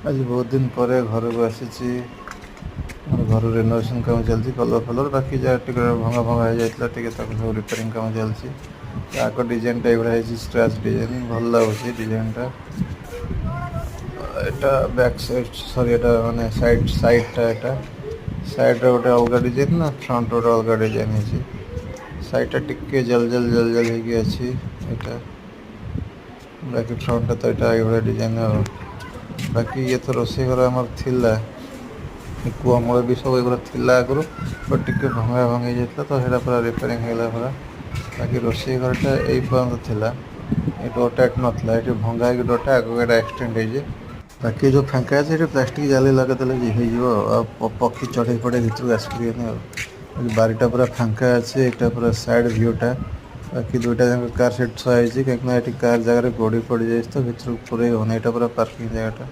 ଆଜି ବହୁତ ଦିନ ପରେ ଘରକୁ ଆସିଛି। ମୋର ଘର ରେନୋଭେସନ୍ କାମ ଚାଲିଛି, କଲର୍ ବାକି ଯାହା ଟିକେ ଭଙ୍ଗା ହେଇଯାଇଥିଲା, ଟିକେ ତାକୁ ସବୁ ରିପେୟାରିଂ କାମ ଚାଲିଛି। ଆଗ ଡିଜାଇନଟା ଏଇଭଳିଆ ହେଇଛି, ସ୍କ୍ରାଚ୍ ଡିଜାଇନ, ଭଲ ଲାଗୁଛି ଡିଜାଇନଟା। ଏଟା ବ୍ୟାକ୍ ସାଇଡ୍ ଏଟା ମାନେ ସାଇଡ୍ଟା ଏଟା ସାଇଡ୍ରେ ଗୋଟେ ଅଲଗା ଡିଜାଇନ ନା ଫ୍ରଣ୍ଟରେ ଗୋଟେ ଅଲଗା ଡିଜାଇନ ହେଇଛି। ସାଇଡ୍ଟା ଟିକେ ଜଲ୍ ହେଇକି ଅଛି ଏଇଟା। ବାକି ଫ୍ରଣ୍ଟଟା ତ ଏଇଟା ଏଇଭଳିଆ ଡିଜାଇନ ଆଉ। ବାକି ଇଏ ତ ରୋଷେଇ ଘର ଆମର ଥିଲା, କୂଅ ମୂଳ ବି ସବୁ ଏଗୁଡ଼ା ଥିଲା ଆଗରୁ, ବଟ୍ ଟିକେ ଭଙ୍ଗା ହେଇଯାଇଥିଲା ତ ସେଇଟା ପୁରା ରିପେୟାରିଂ ହେଇଗଲା ପୁରା। ବାକି ରୋଷେଇ ଘରଟା ଏଇ ପର୍ଯ୍ୟନ୍ତ ଥିଲା, ଏ ଡୋରଟା ଏଠି ନଥିଲା, ଏଠି ଭଙ୍ଗା ହେଇକି ଡୋରଟା ଆଗକୁ ଏଇଟା ଏକ୍ସଟେଣ୍ଡ ହେଇଛି। ବାକି ଯେଉଁ ଫାଙ୍କା ଅଛି ଏଠି ପ୍ଲାଷ୍ଟିକ୍ ଜାଲି ଲଗେଇଦେଲେ ହେଇଯିବ ଆଉ ପକ୍ଷୀ ଚଢ଼େଇ ଭିତରକୁ ଆସିପାରିବେନି ଆଉ। ବାରିଟା ପୁରା ଫାଙ୍କା ଅଛି, ଏଇଟା ପୁରା ସାଇଡ୍ ଭିୟୁଟା। ବାକି ଦୁଇଟା ଯାକ କାର୍ ସେଠି ଥୁଆ ହେଇଛି, କାହିଁକିନା ଏଠି କାର୍ ଜାଗାରେ ଗୋଡ଼ି ପଡ଼ିଯାଇଛି ତ ଭିତରକୁ ପୁରେଇ ହେଉନି, ଏଇଟା ପୁରା ପାର୍କିଂ ଜାଗାଟା।